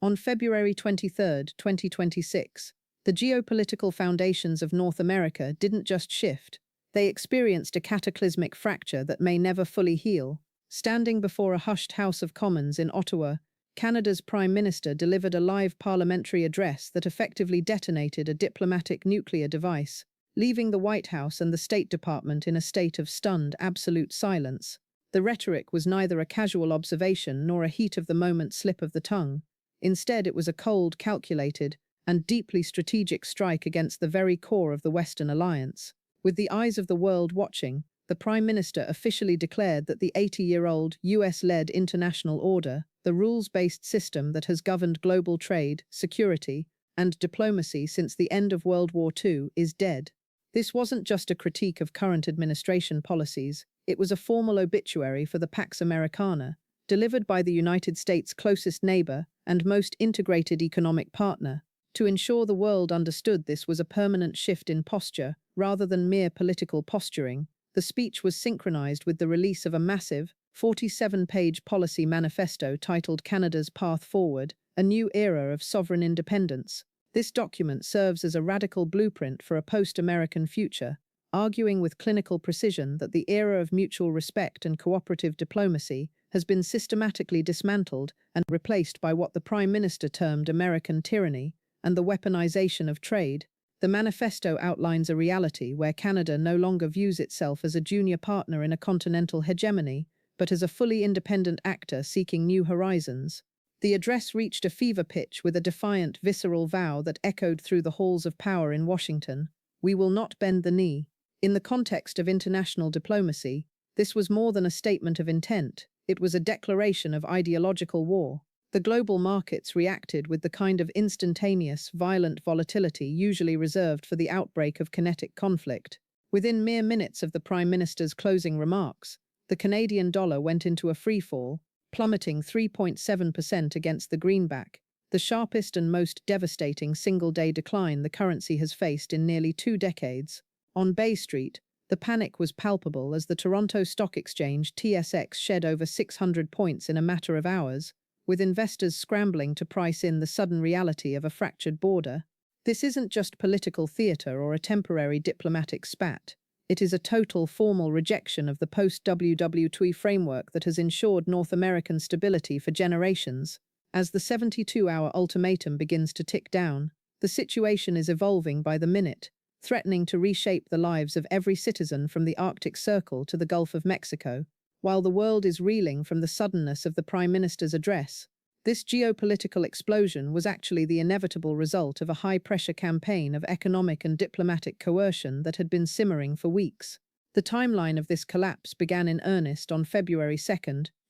On February 23, 2026, the geopolitical foundations of North America didn't just shift, they experienced a cataclysmic fracture that may never fully heal. Standing before a hushed House of Commons in Ottawa, Canada's Prime Minister delivered a live parliamentary address that effectively detonated a diplomatic nuclear device, leaving the White House and the State Department in a state of stunned, absolute silence. The rhetoric was neither a casual observation nor a heat-of-the-moment slip of the tongue. Instead, it was a cold, calculated, and deeply strategic strike against the very core of the Western alliance. With the eyes of the world watching, the Prime Minister officially declared that the 80-year-old US-led international order, the rules-based system that has governed global trade, security, and diplomacy since the end of World War II, is dead. This wasn't just a critique of current administration policies, it was a formal obituary for the Pax Americana, delivered by the United States' closest neighbor and most integrated economic partner. To ensure the world understood this was a permanent shift in posture, rather than mere political posturing, the speech was synchronized with the release of a massive, 47-page policy manifesto titled Canada's Path Forward, a New Era of Sovereign Independence. This document serves as a radical blueprint for a post-American future, arguing with clinical precision that the era of mutual respect and cooperative diplomacy has been systematically dismantled and replaced by what the Prime Minister termed American tyranny and the weaponization of trade. The manifesto outlines a reality where Canada no longer views itself as a junior partner in a continental hegemony, but as a fully independent actor seeking new horizons. The address reached a fever pitch with a defiant, visceral vow that echoed through the halls of power in Washington. We will not bend the knee. In the context of international diplomacy, this was more than a statement of intent. It was a declaration of ideological war. The global markets reacted with the kind of instantaneous, violent volatility usually reserved for the outbreak of kinetic conflict. Within mere minutes of the Prime Minister's closing remarks, the Canadian dollar went into a freefall, plummeting 3.7% against the greenback, the sharpest and most devastating single-day decline the currency has faced in nearly 2 decades. On Bay Street, the panic was palpable as the Toronto Stock Exchange (TSX) shed over 600 points in a matter of hours, with investors scrambling to price in the sudden reality of a fractured border. This isn't just political theatre or a temporary diplomatic spat. It is a total formal rejection of the post-WW2 framework that has ensured North American stability for generations. As the 72-hour ultimatum begins to tick down, the situation is evolving by the minute, threatening to reshape the lives of every citizen from the Arctic Circle to the Gulf of Mexico. While the world is reeling from the suddenness of the Prime Minister's address, this geopolitical explosion was actually the inevitable result of a high-pressure campaign of economic and diplomatic coercion that had been simmering for weeks. The timeline of this collapse began in earnest on February 2,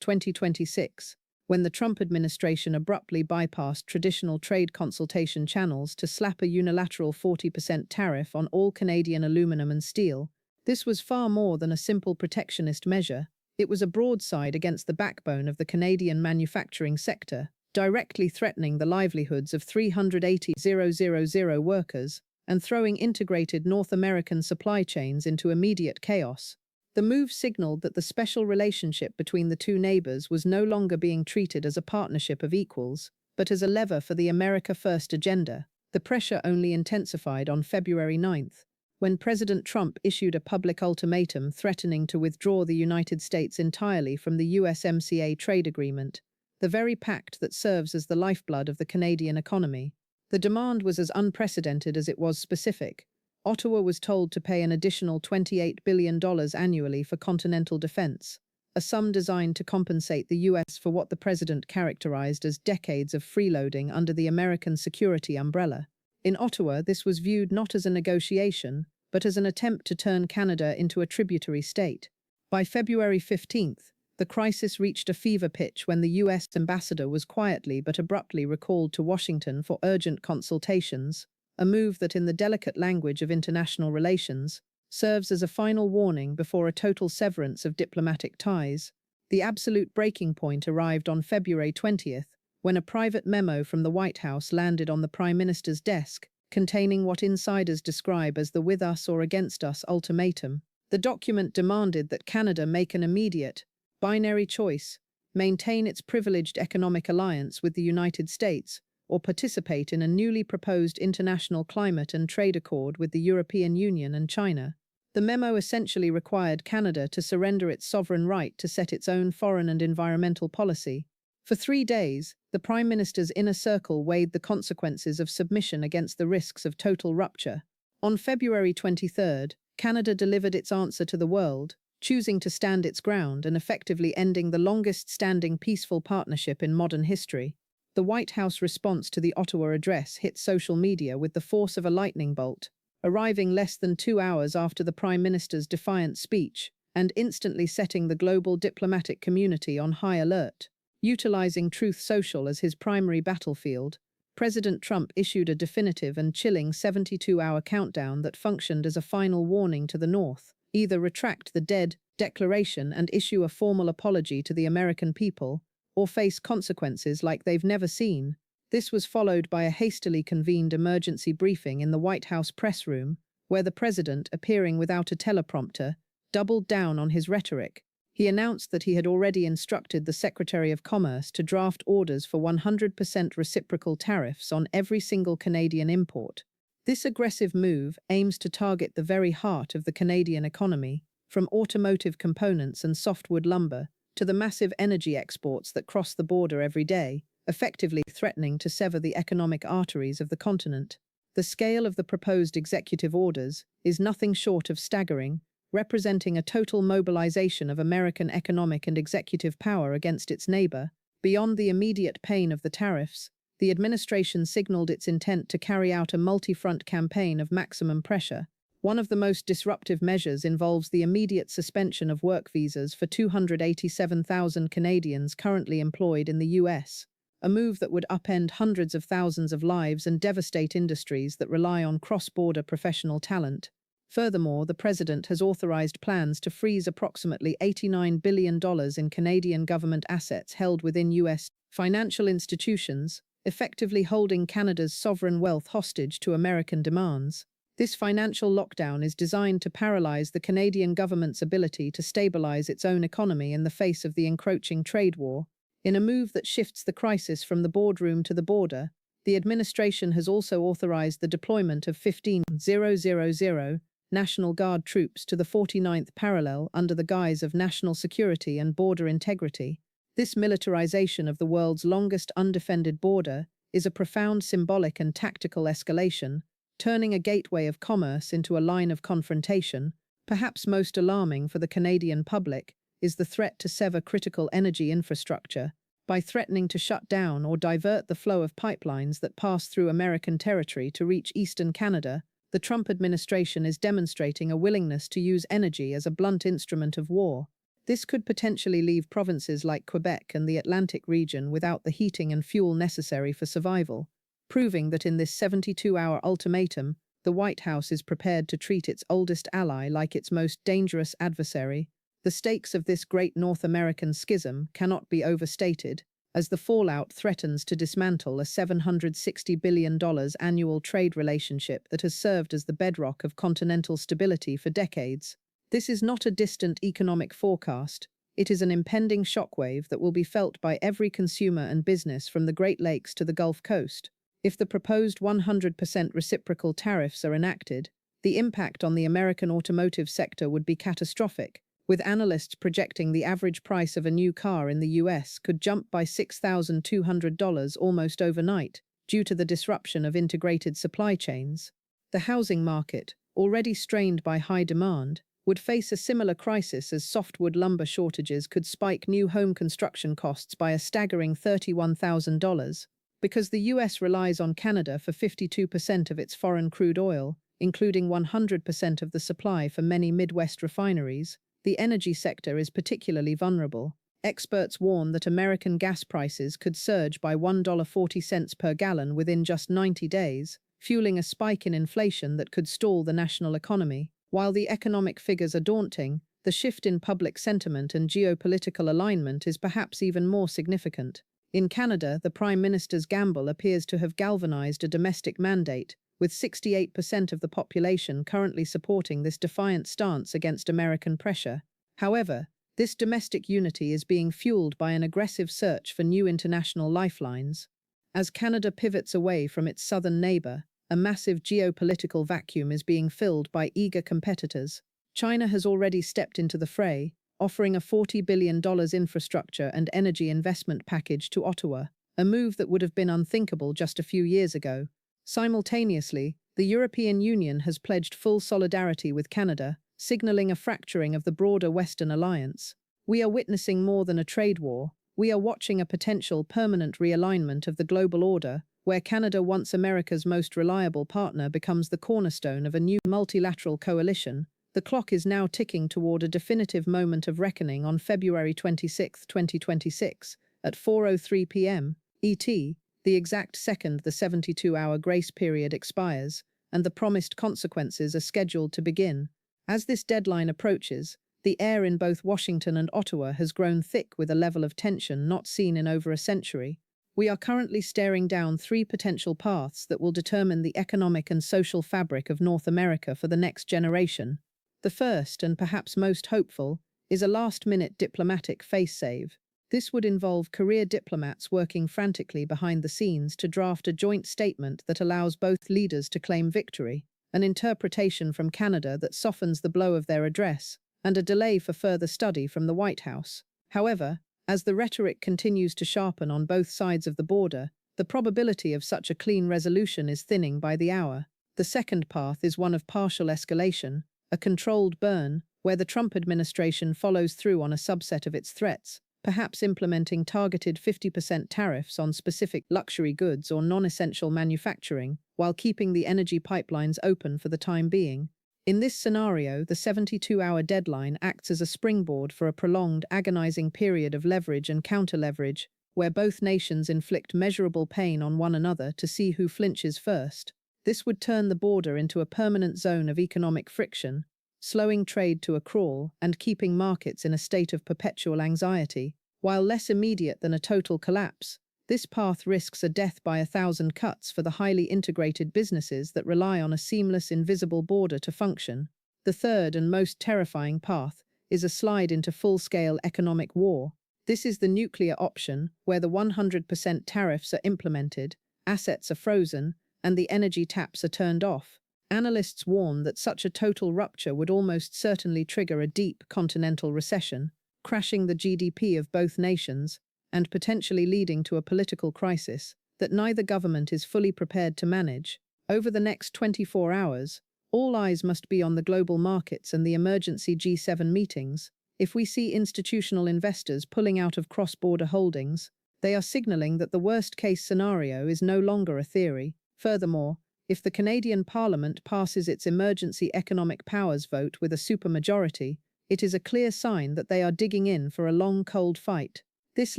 2026, when the Trump administration abruptly bypassed traditional trade consultation channels to slap a unilateral 40% tariff on all Canadian aluminum and steel. This was far more than a simple protectionist measure. It was a broadside against the backbone of the Canadian manufacturing sector, directly threatening the livelihoods of 380,000 workers and throwing integrated North American supply chains into immediate chaos. The move signaled that the special relationship between the two neighbors was no longer being treated as a partnership of equals, but as a lever for the America First agenda. The pressure only intensified on February 9th, when President Trump issued a public ultimatum threatening to withdraw the United States entirely from the USMCA trade agreement, the very pact that serves as the lifeblood of the Canadian economy. The demand was as unprecedented as it was specific. Ottawa was told to pay an additional $28 billion annually for continental defense, a sum designed to compensate the U.S. for what the president characterized as decades of freeloading under the American security umbrella. In Ottawa, this was viewed not as a negotiation, but as an attempt to turn Canada into a tributary state. By February 15th, the crisis reached a fever pitch when the U.S. ambassador was quietly but abruptly recalled to Washington for urgent consultations, a move that, in the delicate language of international relations, serves as a final warning before a total severance of diplomatic ties. The absolute breaking point arrived on February 20th, when a private memo from the White House landed on the Prime Minister's desk, containing what insiders describe as the with us or against us ultimatum. The document demanded that Canada make an immediate, binary choice maintain its privileged economic alliance with the United States, or participate in a newly proposed international climate and trade accord with the European Union and China. The memo essentially required Canada to surrender its sovereign right to set its own foreign and environmental policy. For 3 days, the Prime Minister's inner circle weighed the consequences of submission against the risks of total rupture. On February 23rd, Canada delivered its answer to the world, choosing to stand its ground and effectively ending the longest-standing peaceful partnership in modern history. The White House response to the Ottawa address hit social media with the force of a lightning bolt, arriving less than 2 hours after the Prime Minister's defiant speech and instantly setting the global diplomatic community on high alert. Utilizing Truth Social as his primary battlefield, President Trump issued a definitive and chilling 72-hour countdown that functioned as a final warning to the North: either retract the dead declaration and issue a formal apology to the American people, or face consequences like they've never seen. This was followed by a hastily convened emergency briefing in the White House press room, where the president, appearing without a teleprompter, doubled down on his rhetoric. He announced that he had already instructed the Secretary of Commerce to draft orders for 100% reciprocal tariffs on every single Canadian import. This aggressive move aims to target the very heart of the Canadian economy, from automotive components and softwood lumber to the massive energy exports that cross the border every day, effectively threatening to sever the economic arteries of the continent. The scale of the proposed executive orders is nothing short of staggering, representing a total mobilization of American economic and executive power against its neighbor. Beyond the immediate pain of the tariffs, the administration signaled its intent to carry out a multi-front campaign of maximum pressure. One of the most disruptive measures involves the immediate suspension of work visas for 287,000 Canadians currently employed in the U.S., a move that would upend hundreds of thousands of lives and devastate industries that rely on cross-border professional talent. Furthermore, the president has authorized plans to freeze approximately $89 billion in Canadian government assets held within U.S. financial institutions, effectively holding Canada's sovereign wealth hostage to American demands. This financial lockdown is designed to paralyze the Canadian government's ability to stabilize its own economy in the face of the encroaching trade war. In a move that shifts the crisis from the boardroom to the border, the administration has also authorized the deployment of 15,000 National Guard troops to the 49th parallel under the guise of national security and border integrity. This militarization of the world's longest undefended border is a profound symbolic and tactical escalation, turning a gateway of commerce into a line of confrontation. Perhaps most alarming for the Canadian public is the threat to sever critical energy infrastructure. By threatening to shut down or divert the flow of pipelines that pass through American territory to reach eastern Canada, the Trump administration is demonstrating a willingness to use energy as a blunt instrument of war. This could potentially leave provinces like Quebec and the Atlantic region without the heating and fuel necessary for survival, proving that in this 72-hour ultimatum, the White House is prepared to treat its oldest ally like its most dangerous adversary. The stakes of this great North American schism cannot be overstated, as the fallout threatens to dismantle a $760 billion annual trade relationship that has served as the bedrock of continental stability for decades. This is not a distant economic forecast. It is an impending shockwave that will be felt by every consumer and business from the Great Lakes to the Gulf Coast. If the proposed 100% reciprocal tariffs are enacted, the impact on the American automotive sector would be catastrophic, with analysts projecting the average price of a new car in the US could jump by $6,200 almost overnight due to the disruption of integrated supply chains. The housing market, already strained by high demand, would face a similar crisis as softwood lumber shortages could spike new home construction costs by a staggering $31,000. Because the US relies on Canada for 52% of its foreign crude oil, including 100% of the supply for many Midwest refineries, the energy sector is particularly vulnerable. Experts warn that American gas prices could surge by $1.40 per gallon within just 90 days, fueling a spike in inflation that could stall the national economy. While the economic figures are daunting, the shift in public sentiment and geopolitical alignment is perhaps even more significant. In Canada, the Prime Minister's gamble appears to have galvanized a domestic mandate, with 68% of the population currently supporting this defiant stance against American pressure. However, This domestic unity is being fueled by an aggressive search for new international lifelines. As Canada pivots away from its southern neighbor, a massive geopolitical vacuum is being filled by eager competitors. China has already stepped into the fray, offering a $40 billion infrastructure and energy investment package to Ottawa, a move that would have been unthinkable just a few years ago. Simultaneously, the European Union has pledged full solidarity with Canada, signaling a fracturing of the broader Western alliance. We are witnessing more than a trade war. We are watching a potential permanent realignment of the global order, where Canada, once America's most reliable partner, becomes the cornerstone of a new multilateral coalition. The clock is now ticking toward a definitive moment of reckoning on February 26, 2026, at 4:03 p.m. ET, the exact second the 72-hour grace period expires, and the promised consequences are scheduled to begin. As this deadline approaches, the air in both Washington and Ottawa has grown thick with a level of tension not seen in over a century. We are currently staring down three potential paths that will determine the economic and social fabric of North America for the next generation. The first, and perhaps most hopeful, is a last-minute diplomatic face-save. This would involve career diplomats working frantically behind the scenes to draft a joint statement that allows both leaders to claim victory, an interpretation from Canada that softens the blow of their address, and a delay for further study from the White House. However, as the rhetoric continues to sharpen on both sides of the border, the probability of such a clean resolution is thinning by the hour. The second path is one of partial escalation, a controlled burn, where the Trump administration follows through on a subset of its threats, perhaps implementing targeted 50% tariffs on specific luxury goods or non-essential manufacturing, while keeping the energy pipelines open for the time being. In this scenario, the 72-hour deadline acts as a springboard for a prolonged, agonizing period of leverage and counter-leverage, where both nations inflict measurable pain on one another to see who flinches first. This would turn the border into a permanent zone of economic friction, slowing trade to a crawl and keeping markets in a state of perpetual anxiety. While less immediate than a total collapse, this path risks a death by 1,000 cuts for the highly integrated businesses that rely on a seamless, invisible border to function. The third and most terrifying path is a slide into full-scale economic war. This is the nuclear option, where the 100% tariffs are implemented, assets are frozen, and the energy taps are turned off. Analysts warn that such a total rupture would almost certainly trigger a deep continental recession, crashing the GDP of both nations, and potentially leading to a political crisis that neither government is fully prepared to manage. Over the next 24 hours, all eyes must be on the global markets and the emergency G7 meetings. If we see institutional investors pulling out of cross-border holdings, they are signaling that the worst-case scenario is no longer a theory. Furthermore, if the Canadian Parliament passes its emergency economic powers vote with a supermajority, it is a clear sign that they are digging in for a long, cold fight. This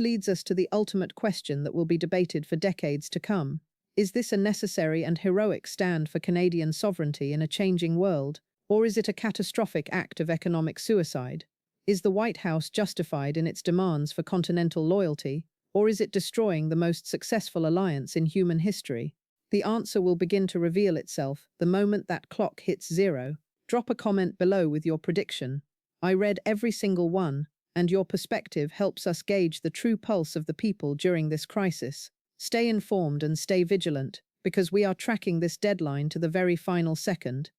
leads us to the ultimate question that will be debated for decades to come. Is this a necessary and heroic stand for Canadian sovereignty in a changing world, or is it a catastrophic act of economic suicide? Is the White House justified in its demands for continental loyalty, or is it destroying the most successful alliance in human history? The answer will begin to reveal itself the moment that clock hits zero. Drop a comment below with your prediction. I read every single one, and your perspective helps us gauge the true pulse of the people during this crisis. Stay informed and stay vigilant, because we are tracking this deadline to the very final second.